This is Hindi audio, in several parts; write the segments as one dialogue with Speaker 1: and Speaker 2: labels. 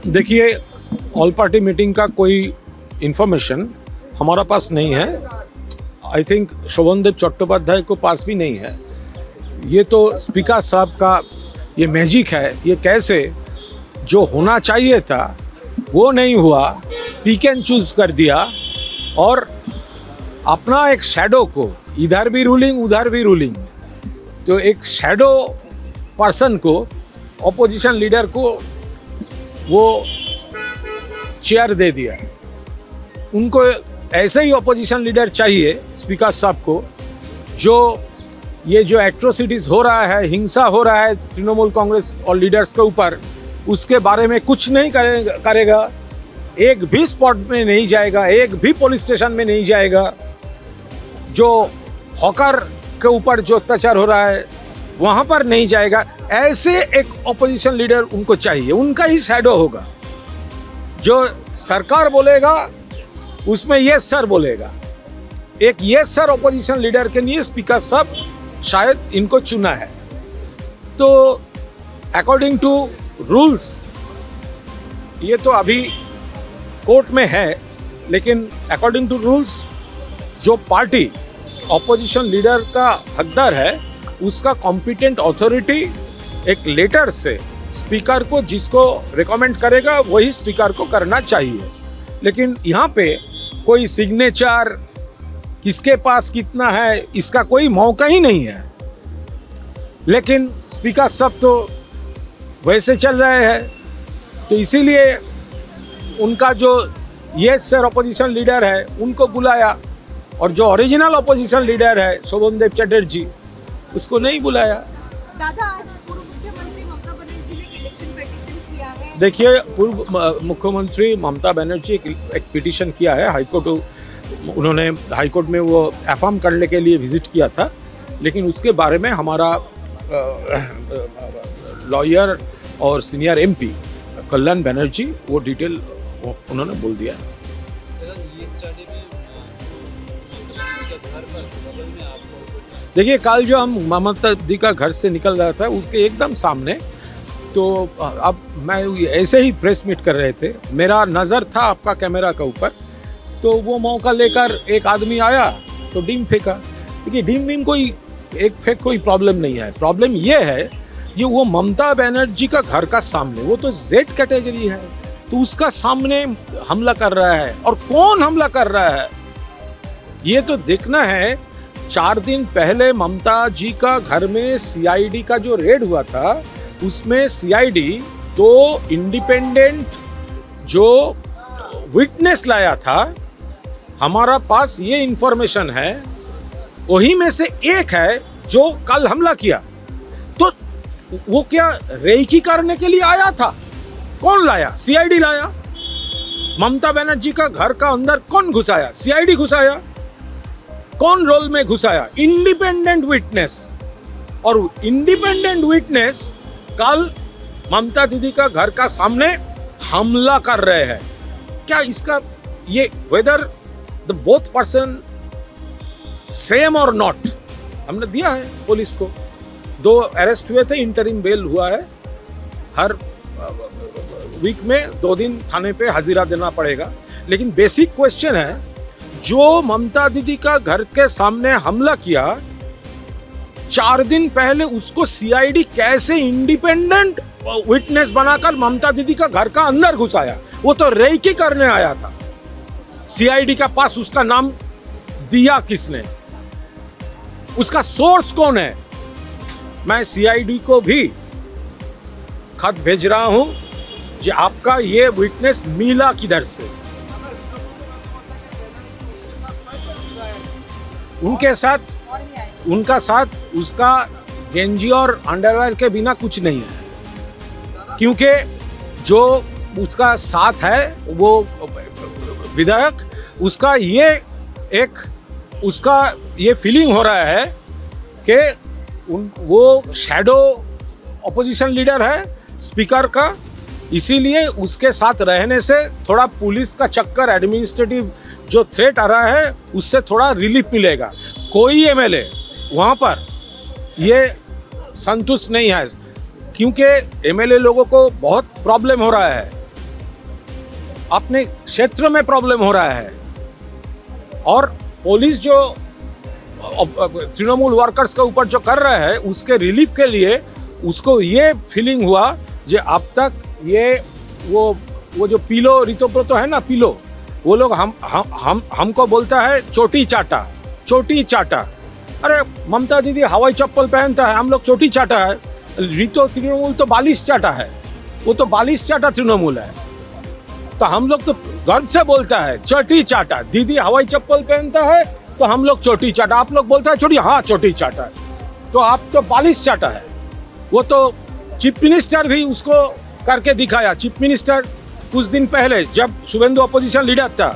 Speaker 1: देखिए, ऑल पार्टी मीटिंग का कोई इन्फॉर्मेशन हमारा पास नहीं है। आई थिंक शोभनदेव चट्टोपाध्याय को पास भी नहीं है। ये तो स्पीकर साहब का ये मैजिक है। ये कैसे जो होना चाहिए था वो नहीं हुआ, पिक एंड चूज कर दिया और अपना एक शैडो को, इधर भी रूलिंग उधर भी रूलिंग, तो एक शैडो पर्सन को, ऑपोजिशन लीडर को वो चेयर दे दिया। उनको ऐसे ही ऑपोजिशन लीडर चाहिए स्पीकर साहब को, जो ये जो एट्रोसिटीज हो रहा है, हिंसा हो रहा है तृणमूल कांग्रेस और लीडर्स के ऊपर, उसके बारे में कुछ नहीं करेगा। एक भी स्पॉट में नहीं जाएगा, एक भी पुलिस स्टेशन में नहीं जाएगा। जो हॉकर के ऊपर जो अत्याचार हो रहा है वहाँ पर नहीं जाएगा। ऐसे एक ऑपोजिशन लीडर उनको चाहिए, उनका ही शैडो होगा। जो सरकार बोलेगा उसमें यस सर बोलेगा। एक यस सर ऑपोजिशन लीडर के लिए स्पीकर साहब शायद इनको चुना है। तो अकॉर्डिंग टू रूल्स ये तो अभी कोर्ट में है, लेकिन अकॉर्डिंग टू रूल्स जो पार्टी ऑपोजिशन लीडर का हकदार है उसका कॉम्पिटेंट अथॉरिटी एक लेटर से स्पीकर को, जिसको रिकमेंड करेगा वही स्पीकर को करना चाहिए। लेकिन यहाँ पे कोई सिग्नेचर किसके पास कितना है इसका कोई मौका ही नहीं है। लेकिन स्पीकर सब तो वैसे चल रहे हैं, तो इसीलिए उनका जो यस सर ऑपोजिशन लीडर है उनको बुलाया, और जो ओरिजिनल ऑपोजिशन लीडर है शोभनदेव चटर्जी उसको नहीं बुलाया।
Speaker 2: दादा, आज पूर्व मुख्यमंत्री ममता बनर्जी ने इलेक्शन पिटीशन किया है।
Speaker 1: देखिए, पूर्व मुख्यमंत्री ममता बनर्जी एक पिटीशन किया है हाईकोर्ट। उन्होंने हाईकोर्ट में वो अफर्म करने के लिए विजिट किया था, लेकिन उसके बारे में हमारा लॉयर और सीनियर एमपी कल्याण बनर्जी वो डिटेल उन्होंने बोल दिया। देखिए, कल जो हम ममता दी का घर से निकल रहा था उसके एकदम सामने, तो अब मैं ऐसे ही प्रेस मीट कर रहे थे, मेरा नज़र था आपका कैमरा के ऊपर, तो वो मौका लेकर एक आदमी आया तो डीम फेंका। देखिए, डीम कोई एक फेंक कोई प्रॉब्लम नहीं है। प्रॉब्लम ये है ये वो ममता बनर्जी का घर का सामने, वो तो जेड कैटेगरी है, तो उसका सामने हमला कर रहा है। और कौन हमला कर रहा है ये तो देखना है। 4 दिन पहले ममता जी का घर में सीआईडी का जो रेड हुआ था उसमें सीआईडी 2 इंडिपेंडेंट जो विटनेस लाया था। हमारा पास ये इंफॉर्मेशन है, वही में से एक है जो कल हमला किया। तो वो क्या रेकी करने के लिए आया था? कौन लाया? सीआईडी लाया। ममता बनर्जी का घर का अंदर कौन घुसाया? सीआईडी घुसाया। कौन रोल में घुसाया? Independent witness. और इंडिपेंडेंट विटनेस कल ममता दीदी का घर का सामने हमला कर रहे हैं। क्या इसका ये whether the both person same और नॉट, हमने दिया है पुलिस को। 2 अरेस्ट हुए थे, इंटरिम बेल हुआ है। हर वीक में 2 दिन थाने पे हाजिरा देना पड़ेगा। लेकिन बेसिक क्वेश्चन है, जो ममता दीदी का घर के सामने हमला किया 4 दिन पहले, उसको सीआईडी कैसे इंडिपेंडेंट विटनेस बनाकर ममता दीदी का घर का अंदर घुसाया? वो तो रेकी करने आया था। सीआईडी का पास उसका नाम दिया किसने? उसका सोर्स कौन है? मैं सीआईडी को भी खत भेज रहा हूं कि आपका ये विटनेस मिला किधर से। उनका साथ उसका गेंजी और अंडरवेयर के बिना कुछ नहीं है, क्योंकि जो उसका साथ है वो विधायक, उसका ये फीलिंग हो रहा है कि वो शैडो ऑपोजिशन लीडर है स्पीकर का, इसीलिए उसके साथ रहने से थोड़ा पुलिस का चक्कर, एडमिनिस्ट्रेटिव जो थ्रेट आ रहा है उससे थोड़ा रिलीफ मिलेगा। कोई एमएलए वहाँ पर ये संतुष्ट नहीं है। क्योंकि एमएलए लोगों को बहुत प्रॉब्लम हो रहा है, अपने क्षेत्र में प्रॉब्लम हो रहा है, और पुलिस जो तृणमूल वर्कर्स के ऊपर जो कर रहा है उसके रिलीफ के लिए उसको ये फीलिंग हुआ कि अब तक ये वो जो पीलो ऋतुव्रत है ना, पीलो, वो लोग हमको बोलता है चोटी चाटा, चोटी चाटा। अरे ममता दीदी हवाई चप्पल पहनता है, हम लोग चोटी चाटा है। ऋतु तृणमूल तो बालिश चाटा है, वो तो बालिश चाटा तृणमूल है। तो हम लोग तो गर्व से बोलता है चोटी चाटा। दीदी हवाई चप्पल पहनता है तो हम लोग चोटी चाटा, आप लोग बोलता है चोटी, हाँ चोटी चाटा है, तो आप तो बालिश चाटा है। वो तो चीफ मिनिस्टर भी उसको करके दिखाया। चीफ मिनिस्टर कुछ दिन पहले जब शुभेंदु अपोजिशन लीडर था,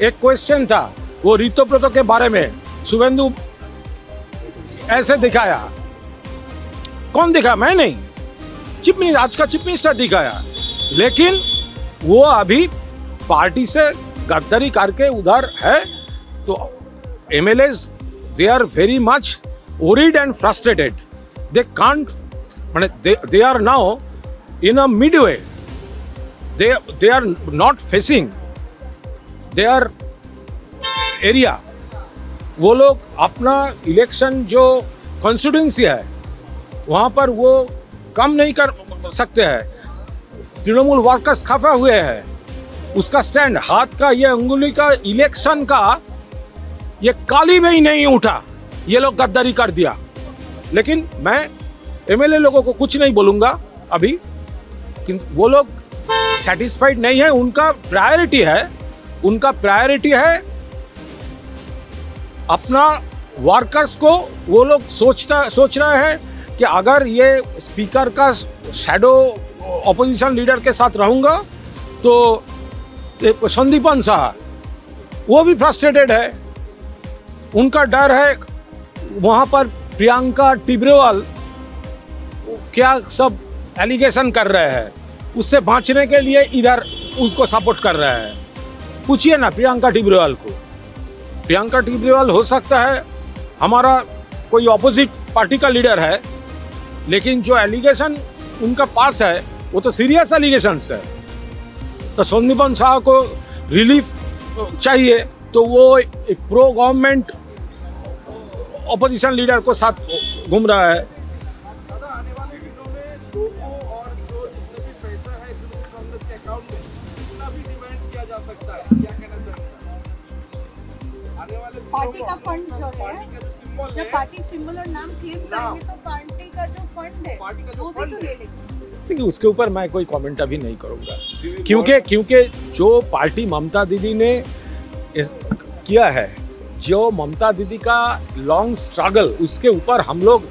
Speaker 1: एक क्वेश्चन था वो ऋतुव्रत के बारे में, शुभेंदु ऐसे दिखाया। कौन दिखा? मैं नहीं, चीफ मिनिस्टर, आज का चीफ मिनिस्टर दिखाया। लेकिन वो अभी पार्टी से गद्दारी करके उधर है। तो MLAs they are very much worried and frustrated. They can't, they are now in a midway. They are not facing their area. वो लोग अपना इलेक्शन जो कॉन्स्टिट्यूंसी है वहाँ पर वो कम नहीं कर सकते हैं। तृणमूल वर्कर्स खफा हुए हैं, उसका स्टैंड, हाथ का ये अंगुली का इलेक्शन का ये काली में ही नहीं उठा, ये लोग गद्दारी कर दिया। लेकिन मैं एमएलए लोगों को कुछ नहीं बोलूँगा अभी, वो लोग सेटिस्फाइड नहीं है। उनका प्रायोरिटी है अपना वर्कर्स को। वो लोग सोच रहे हैं कि अगर ये स्पीकर का शैडो ऑपोजिशन लीडर के साथ रहूँगा तो संदीपन शाह वो भी फ्रस्ट्रेटेड है। उनका डर है वहाँ पर प्रियंका टिब्रेवाल क्या सब एलिगेशन कर रहे हैं, उससे बचने के लिए इधर उसको सपोर्ट कर रहे हैं। पूछिए ना प्रियंका टिब्रेवाल को। प्रियंका टिब्रेवाल हो सकता है हमारा कोई ऑपोजिट पार्टी का लीडर है, लेकिन जो एलिगेशन उनका पास है वो तो सीरियस एलिगेशंस है। तो संदीपन शाह को रिलीफ चाहिए तो वो एक प्रो गवर्नमेंट ऑपोजिशन लीडर को साथ घूम रहा है।
Speaker 3: आने वाले दिनों में लोगों और जो जितने भी पैसा है तृणमूल कांग्रेस के अकाउंट में उतना भी डिमांड किया जा सकता है, क्या कहना चाहते हैं? आने वाले
Speaker 2: पार्टी का फंड जो है,
Speaker 3: पार्टी का जो सिंबल
Speaker 2: जब
Speaker 3: है,
Speaker 2: पार्टी सिंबल और नाम क्लेम करेंगे तो पार्टी का जो फंड है
Speaker 3: पार्टी का जो
Speaker 2: वो भी
Speaker 3: फंड
Speaker 2: तो ले लेंगे।
Speaker 1: लेकिन उसके ऊपर मैं कोई कमेंट अभी नहीं करूंगा, क्योंकि जो पार्टी ममता दीदी ने किया है, जो ममता दीदी का लॉन्ग स्ट्रगल, उसके ऊपर हम लोग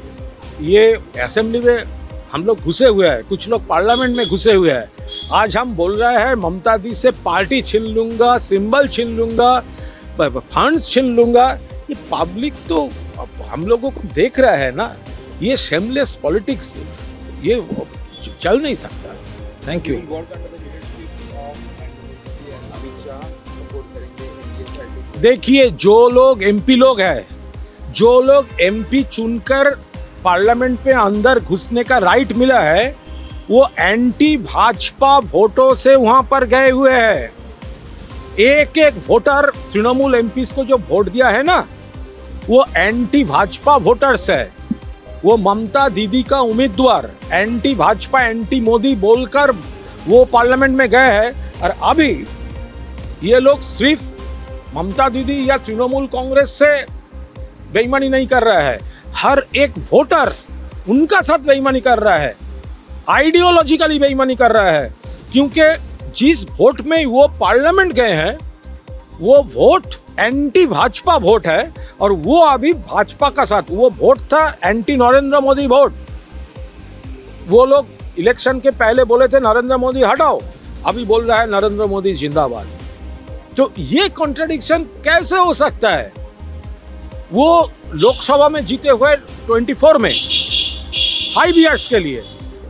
Speaker 1: ये असेंबली में हम लोग घुसे हुए हैं, कुछ लोग पार्लियामेंट में घुसे हुए हैं। आज हम बोल रहे हैं ममता दी से पार्टी छीन लूंगा, सिंबल छीन लूंगा, फंड्स छीन लूंगा। ये पब्लिक तो हम लोगों को देख रहा है ना, ये शेमलेस पॉलिटिक्स ये चल नहीं सकता। Thank you. देखिए जो लोग एमपी लोग हैं, जो लोग एमपी चुनकर पार्लियामेंट पे अंदर घुसने का राइट मिला है, वो एंटी भाजपा वोटों से वहां पर गए हुए हैं। एक एक वोटर तृणमूल एमपी को जो वोट दिया है ना, वो एंटी भाजपा वोटर्स है। वो ममता दीदी का उम्मीदवार एंटी भाजपा, एंटी मोदी बोलकर वो पार्लियामेंट में गए हैं। और अभी ये लोग सिर्फ ममता दीदी या तृणमूल कांग्रेस से बेईमानी नहीं कर रहा है, हर एक वोटर उनका साथ बेईमानी कर रहा है, आइडियोलॉजिकली बेईमानी कर रहा है। क्योंकि जिस वोट में वो पार्लियामेंट गए हैं वो वोट एंटी भाजपा वोट है, और वो अभी भाजपा का साथ, वो वोट था एंटी नरेंद्र मोदी वोट। वो लोग इलेक्शन के पहले बोले थे नरेंद्र मोदी हटाओ, अभी बोल रहा है नरेंद्र मोदी जिंदाबाद। तो ये कॉन्ट्रडिक्शन कैसे हो सकता है? वो लोकसभा में जीते हुए 24 में 5 इयर्स के लिए,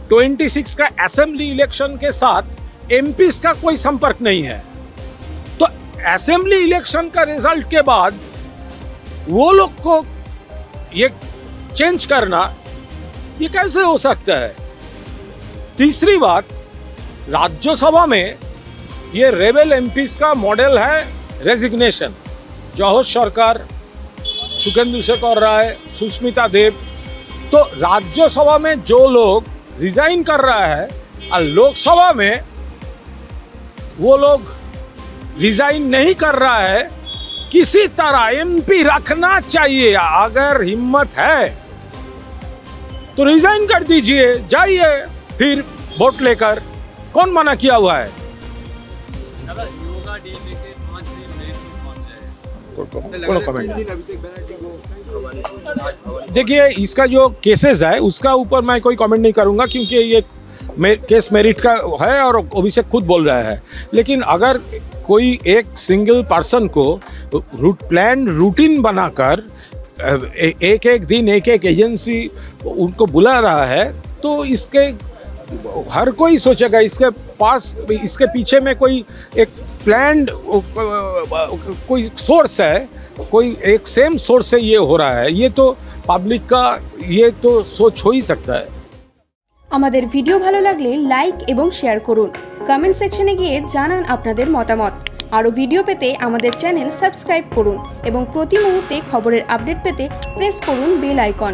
Speaker 1: 26 का असेंबली इलेक्शन के साथ एमपीस का कोई संपर्क नहीं है। तो असेंबली इलेक्शन का रिजल्ट के बाद वो लोग को ये चेंज करना, ये कैसे हो सकता है? तीसरी बात, राज्यसभा में ये रेबेल एमपीज का मॉडल है रेजिग्नेशन। जवाहर सरकार, सुखेंदु शेखर राय, सुष्मिता देव, तो राज्यसभा में जो लोग रिजाइन कर रहा है और लोकसभा में वो लोग रिजाइन नहीं कर रहा है, किसी तरह एमपी रखना चाहिए। अगर हिम्मत है तो रिजाइन कर दीजिए, जाइए फिर वोट लेकर, कौन मना किया हुआ है?
Speaker 4: योगा डे लेके 5 दिन लेट पहुंच जाए।
Speaker 1: कोनो कमेंट। देखिए, इसका जो केसेस है उसका ऊपर मैं कोई कमेंट नहीं करूंगा, क्योंकि ये केस मेरिट का है और अभिषेक खुद बोल रहा है। लेकिन अगर कोई एक सिंगल पर्सन को प्लान रूटीन बनाकर एक एक दिन एक एक एजेंसी उनको बुला रहा है, तो इसके हर कोई सोचेगा इसके पास, इसके पीछे में कोई एक प्लान्ड कोई सोर्स है, कोई एक सेम सोर्स से ये हो रहा है। ये तो पब्लिक का ये तो सोच हो ही सकता है।
Speaker 5: আমাদের ভিডিও ভালো লাগলে লাইক এবং শেয়ার করুন, কমেন্ট সেকশনে গিয়ে জানান আপনাদের মতামত। আরও ভিডিও পেতে আমাদের চ্যানেল সাবস্ক্রাইব করুন এবং প্রতি মুহূর্তে খবরের আপডেট পেতে প্রেস করুন বেল আইকন।